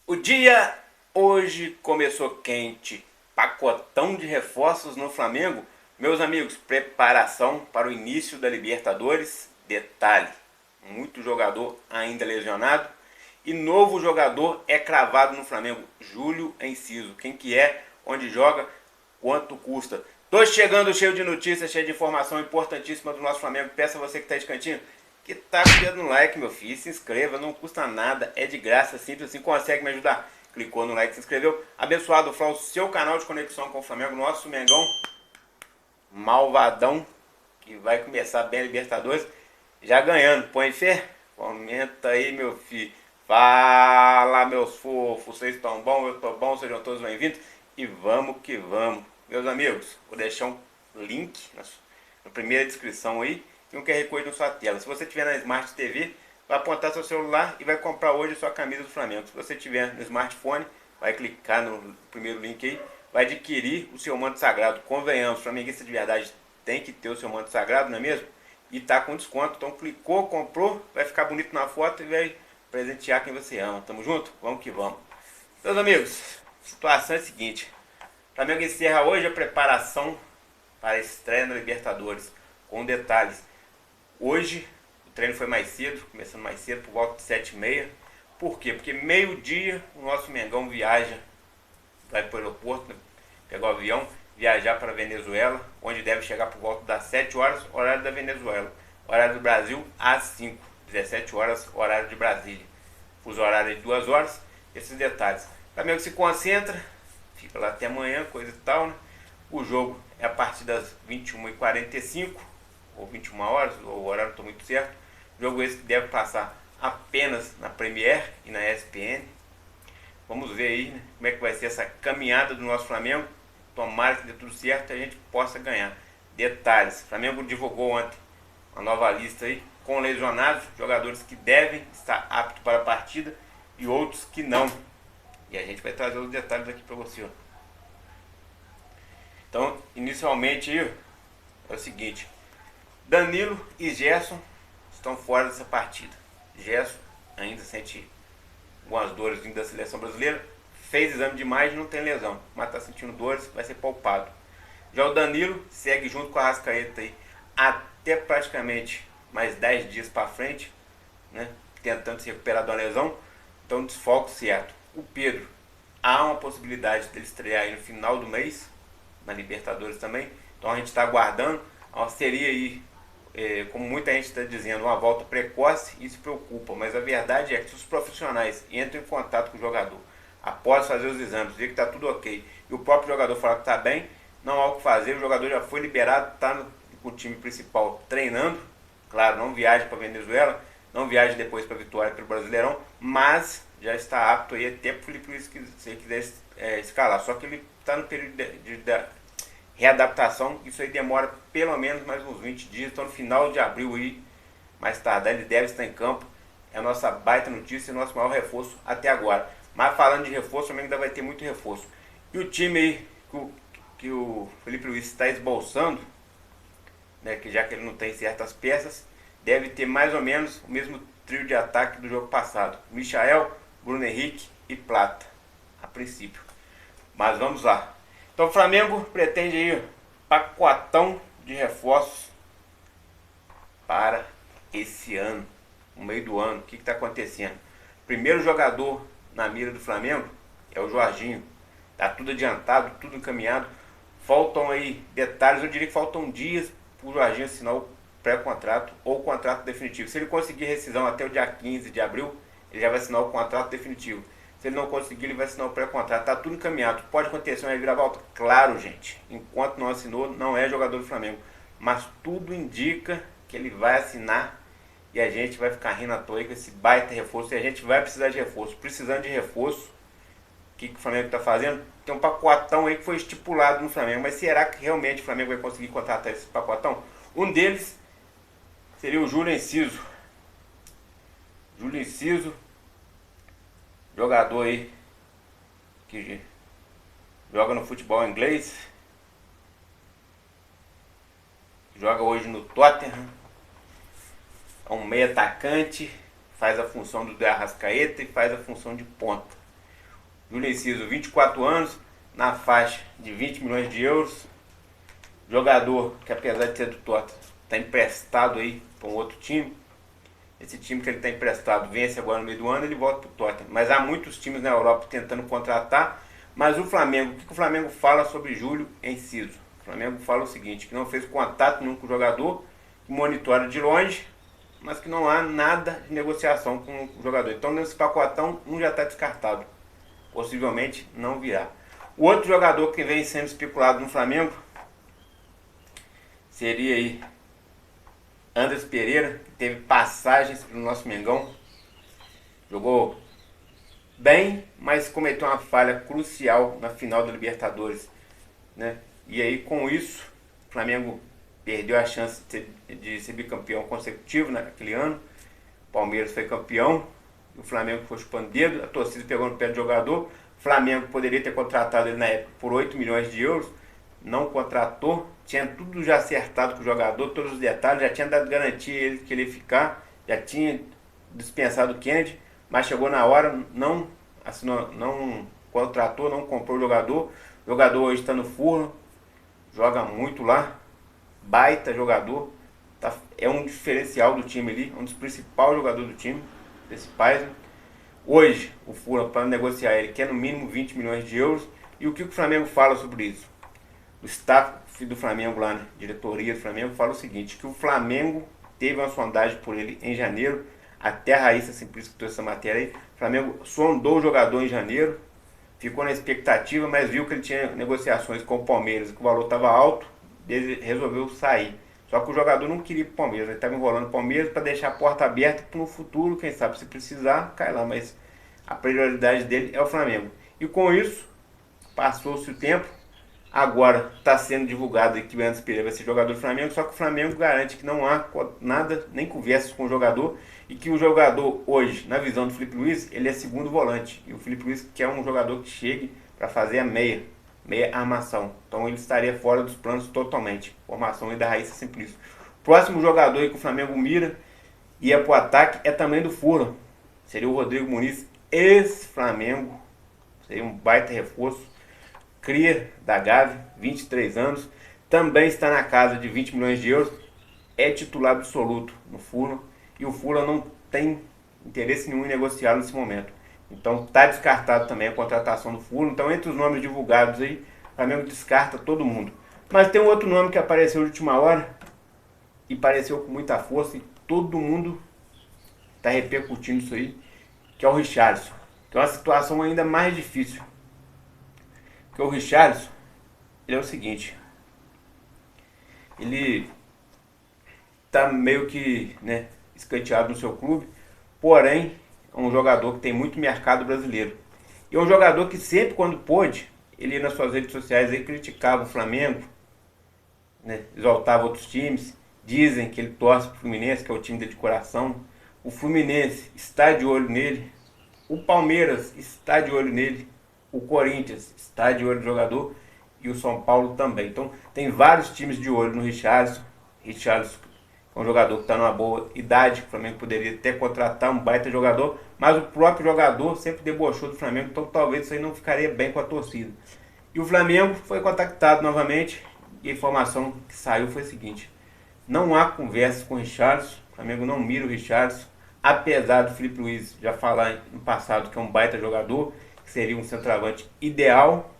O dia hoje começou quente. Pacotão de reforços no Flamengo. Meus amigos, preparação para o início da Libertadores. Detalhe: muito jogador ainda lesionado. E novo jogador é cravado no Flamengo. Júlio Enciso. Quem que é? Onde joga? Quanto custa? Tô chegando cheio de notícias, cheio de informação importantíssima do nosso Flamengo. Peço a você que tá de cantinho que tá com o dedo no like, meu filho. Se inscreva, não custa nada, é de graça, simples assim. Consegue me ajudar? Clicou no like, se inscreveu. Abençoado Fla, o seu canal de conexão com o Flamengo, nosso Mengão malvadão, que vai começar bem a Libertadores, já ganhando. Põe fé? Comenta aí, meu filho. Fala, meus fofos, vocês estão bom? Eu tô bom, sejam todos bem-vindos. E vamos que vamos. Meus amigos, vou deixar um link na primeira descrição aí e um QR Code na sua tela. Se você tiver na Smart TV, vai apontar seu celular e vai comprar hoje a sua camisa do Flamengo. Se você tiver no smartphone, vai clicar no primeiro link aí, vai adquirir o seu manto sagrado. Convenhamos, flamenguista de verdade tem que ter o seu manto sagrado, não é mesmo? E tá com desconto, então clicou, comprou, vai ficar bonito na foto e vai presentear quem você ama. Tamo junto? Vamos que vamos. Meus amigos, a situação é a seguinte: o Flamengo encerra hoje a preparação para a estreia na Libertadores, com detalhes. Hoje o treino foi mais cedo, começando mais cedo, por volta de 7h30. Por quê? Porque meio-dia o nosso Mengão viaja, vai para o aeroporto, né? Pegar o avião, viajar para a Venezuela, onde deve chegar por volta das 7 horas, horário da Venezuela. Horário do Brasil, às 5, 17 horas, horário de Brasília. Fuso horário de 2 horas, esses detalhes. O Flamengo se concentra, fica lá até amanhã, coisa e tal, né? O jogo é a partir das 21h45, ou 21 horas, o horário não está muito certo. Jogo esse que deve passar apenas na Premiere e na ESPN. Vamos ver aí, né, como é que vai ser essa caminhada do nosso Flamengo. Tomara que dê tudo certo e a gente possa ganhar. Detalhes: o Flamengo divulgou ontem uma nova lista aí com lesionados, jogadores que devem estar aptos para a partida e outros que não. E a gente vai trazer os detalhes aqui para você. Então, inicialmente aí, é o seguinte: Danilo e Gerson estão fora dessa partida. Gerson ainda sente algumas dores vindo da seleção brasileira. Fez exame de imagem, não tem lesão, mas está sentindo dores, vai ser poupado. Já o Danilo segue junto com a Arrascaeta aí até praticamente mais 10 dias para frente, né? Tentando se recuperar de uma lesão. Então, desfalque certo. O Pedro, há uma possibilidade dele estrear aí no final do mês, na Libertadores também. Então a gente está aguardando. Seria aí, como muita gente está dizendo, uma volta precoce. Isso preocupa, mas a verdade é que se os profissionais entram em contato com o jogador após fazer os exames, ver que está tudo ok, e o próprio jogador falar que está bem, não há o que fazer. O jogador já foi liberado, está com o time principal treinando. Claro, não viaja para Venezuela, não viaja depois para Vitória pelo Brasileirão, mas já está apto aí até para o Felipe Luiz, se ele quiser escalar. Só que ele está no período de readaptação. Isso aí demora pelo menos mais uns 20 dias. Então no final de abril aí, mais tarde, ele deve estar em campo. É a nossa baita notícia, o nosso maior reforço até agora. Mas falando de reforço, o Flamengo ainda vai ter muito reforço. E o time aí que o Felipe Luiz está esbolçando, né, que já que ele não tem certas peças, deve ter mais ou menos o mesmo trio de ataque do jogo passado: Michael, Bruno Henrique e Plata, a princípio. Mas vamos lá. Então o Flamengo pretende aí pacotão de reforços para esse ano, no meio do ano. O que está acontecendo? Primeiro jogador na mira do Flamengo é o Jorginho. Está tudo adiantado, tudo encaminhado. Faltam aí detalhes, eu diria que faltam dias para o Jorginho assinar o pré-contrato ou o contrato definitivo. Se ele conseguir rescisão até o dia 15 de abril, ele já vai assinar o contrato definitivo. Se ele não conseguir, ele vai assinar o pré-contrato. Está tudo encaminhado. Pode acontecer uma reviravolta? Claro, gente. Enquanto não assinou, não é jogador do Flamengo. Mas tudo indica que ele vai assinar e a gente vai ficar rindo à toa com esse baita reforço. E a gente vai precisar de reforço. Precisando de reforço, o que o Flamengo está fazendo? Tem um pacotão aí que foi estipulado no Flamengo. Mas será que realmente o Flamengo vai conseguir contratar esse pacotão? Um deles seria o Júlio Enciso. Júlio Enciso, jogador aí que joga no futebol inglês, joga hoje no Tottenham, é um meio atacante, faz a função do Arrascaeta e faz a função de ponta. Júlio Enciso, 24 anos, na faixa de 20 milhões de euros. Jogador que, apesar de ser do Tottenham, está emprestado aí para um outro time. Esse time que ele está emprestado vence agora no meio do ano, ele volta para o Tottenham. Mas há muitos times na Europa tentando contratar. Mas o Flamengo, o que o Flamengo fala sobre Júlio Enciso? O Flamengo fala o seguinte, que não fez contato nenhum com o jogador, que monitora de longe, mas que não há nada de negociação com o jogador. Então nesse pacotão, um já está descartado. Possivelmente não virá. O outro jogador que vem sendo especulado no Flamengo seria aí Andrés Pereira, que teve passagens pelo nosso Mengão. Jogou bem, mas cometeu uma falha crucial na final da Libertadores, né? E aí com isso, o Flamengo perdeu a chance de ser bicampeão consecutivo naquele ano. O Palmeiras foi campeão, o Flamengo foi chupando dedo, a torcida pegou no pé do jogador. O Flamengo poderia ter contratado ele na época por 8 milhões de euros, não contratou, tinha tudo já acertado com o jogador, todos os detalhes, já tinha dado garantia a ele que ele ia ficar, já tinha dispensado o Kennedy, mas chegou na hora, não assinou, não contratou, não comprou o jogador. O jogador hoje está no Fulham, joga muito lá, baita jogador, é um diferencial do time ali, um dos principais jogadores do time, principais. Hoje o Fulham, para negociar ele, quer no mínimo 20 milhões de euros. E o que o Flamengo fala sobre isso? O staff do Flamengo lá, né, diretoria do Flamengo, fala o seguinte, que o Flamengo teve uma sondagem por ele em janeiro, até a Raíssa Simplício que trouxe essa matéria aí. O Flamengo sondou o jogador em janeiro, ficou na expectativa, mas viu que ele tinha negociações com o Palmeiras, que o valor estava alto, ele resolveu sair. Só que o jogador não queria ir para o Palmeiras, ele estava enrolando o Palmeiras para deixar a porta aberta para no futuro, quem sabe, se precisar, cai lá, mas a prioridade dele é o Flamengo. E com isso, passou-se o tempo, agora está sendo divulgado que o Andrés Pereira vai ser jogador do Flamengo, só que o Flamengo garante que não há nada, nem conversas com o jogador, e que o jogador hoje, na visão do Felipe Luiz, ele é segundo volante. E o Felipe Luiz quer um jogador que chegue para fazer a meia armação. Então ele estaria fora dos planos totalmente. Formação aí da Raíssa Simplício. Próximo jogador aí que o Flamengo mira e é para o ataque é também do Fulham. Seria o Rodrigo Muniz, ex-Flamengo. Seria um baita reforço. Cria da Gávea, 23 anos. Também está na casa de 20 milhões de euros. É titular absoluto no Fulham. E o Fulham não tem interesse nenhum em negociá-lo nesse momento. Então está descartado também a contratação do Fulham. Então entre os nomes divulgados aí, o Flamengo descarta todo mundo. Mas tem um outro nome que apareceu de última hora e apareceu com muita força e todo mundo está repercutindo isso aí, que é o Richarlison. Que é uma situação ainda mais difícil. Porque o Richarlison, ele é o seguinte, ele está meio que, né, escanteado no seu clube, porém é um jogador que tem muito mercado brasileiro. E é um jogador que sempre quando pôde, ele nas suas redes sociais aí criticava o Flamengo, né, exaltava outros times, dizem que ele torce para o Fluminense, que é o time dele de coração. O Fluminense está de olho nele, o Palmeiras está de olho nele, o Corinthians está de olho no jogador e o São Paulo também. Então tem vários times de olho no Richarlison. Richarlison é um jogador que está numa boa idade, o Flamengo poderia até contratar um baita jogador, mas o próprio jogador sempre debochou do Flamengo, então talvez isso aí não ficaria bem com a torcida. E o Flamengo foi contactado novamente e a informação que saiu foi a seguinte: não há conversas com o Richarlison, o Flamengo não mira o Richarlison, apesar do Felipe Luiz já falar no passado que é um baita jogador, que seria um centroavante ideal,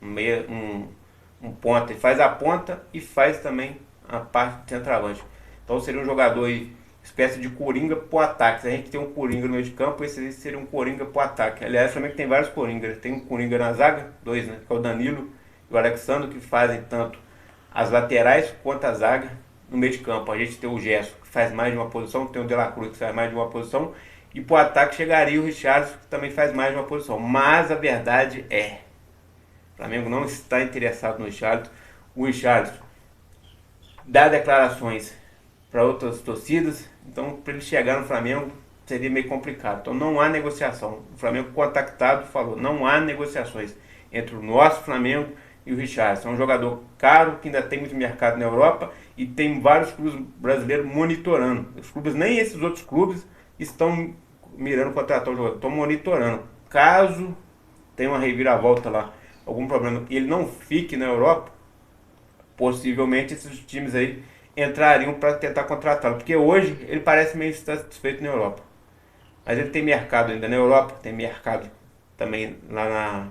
um ponta, ele faz a ponta e faz também a parte de centroavante. Então seria um jogador aí, espécie de coringa pro ataque. Se a gente tem um coringa no meio de campo, esse seria um coringa pro ataque. Aliás, também tem vários coringas. Tem um coringa na zaga, dois, né? Que é o Danilo e o Alexandre, que fazem tanto as laterais quanto a zaga no meio de campo. A gente tem o Gerson, que faz mais de uma posição, tem o De La Cruz, que faz mais de uma posição, e pro ataque chegaria o Richarlison, que também faz mais de uma posição. Mas a verdade é, o Flamengo não está interessado no Richarlison. O Richarlison dá declarações para outras torcidas, então para ele chegar no Flamengo seria meio complicado. Então não há negociação. O Flamengo contactado falou, não há negociações entre o nosso Flamengo e o Richarlison. É um jogador caro, que ainda tem muito mercado na Europa e tem vários clubes brasileiros monitorando. Os clubes, nem esses outros clubes estão mirando contratar o jogador, estão monitorando. Caso tem uma reviravolta lá, algum problema, e ele não fique na Europa, possivelmente esses times aí entrariam para tentar contratá-lo, porque hoje ele parece meio satisfeito na Europa. Mas ele tem mercado ainda na Europa, tem mercado também lá na,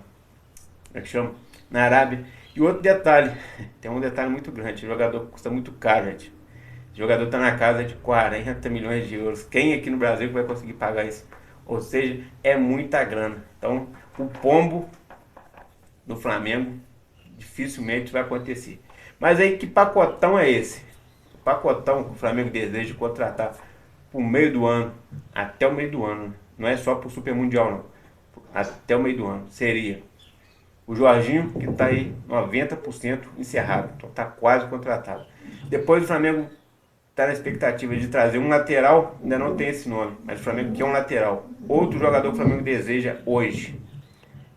como é que chama? Na Arábia. E outro detalhe, tem um detalhe muito grande, o jogador custa muito caro, gente. O jogador está na casa de 40 milhões de euros. Quem aqui no Brasil vai conseguir pagar isso? Ou seja, é muita grana. Então, o pombo do Flamengo dificilmente vai acontecer. Mas aí, que pacotão é esse? O pacotão que o Flamengo deseja contratar pro meio do ano, até o meio do ano. Não é só pro Super Mundial, não. Até o meio do ano. Seria o Jorginho, que está aí 90% encerrado. Então está quase contratado. Depois o Flamengo está na expectativa de trazer um lateral, ainda não tem esse nome, mas o Flamengo quer um lateral. Outro jogador que o Flamengo deseja hoje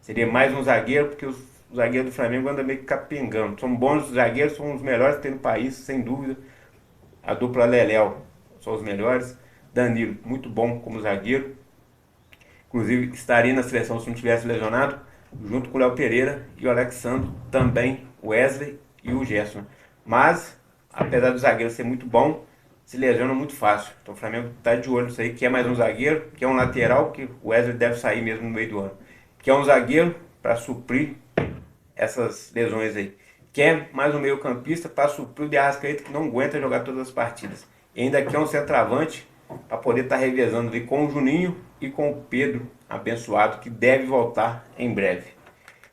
seria mais um zagueiro, porque os zagueiros do Flamengo andam meio que capengando. São bons zagueiros, são os melhores que tem no país, sem dúvida. A dupla Leléo são os melhores. Danilo, muito bom como zagueiro. Inclusive estaria na seleção se não tivesse lesionado, junto com o Léo Pereira e o Alexandre, também o Wesley e o Gerson. Mas, apesar do zagueiro ser muito bom, se lesiona muito fácil. Então o Flamengo está de olho nisso aí, quer mais um zagueiro, quer um lateral, que o Wesley deve sair mesmo no meio do ano. Quer um zagueiro para suprir essas lesões aí. Quer mais um meio campista para suprir o de Arrascaeta, que não aguenta jogar todas as partidas. E ainda quer um centroavante para poder estar revezando ali com o Juninho e com o Pedro abençoado, que deve voltar em breve.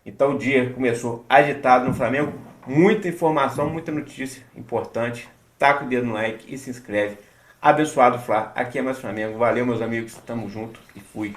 Então o dia começou agitado no Flamengo, muita informação, muita notícia importante. Taca o dedo no like e se inscreve. Abençoado Flá, aqui é mais Flamengo. Valeu meus amigos, tamo junto e fui.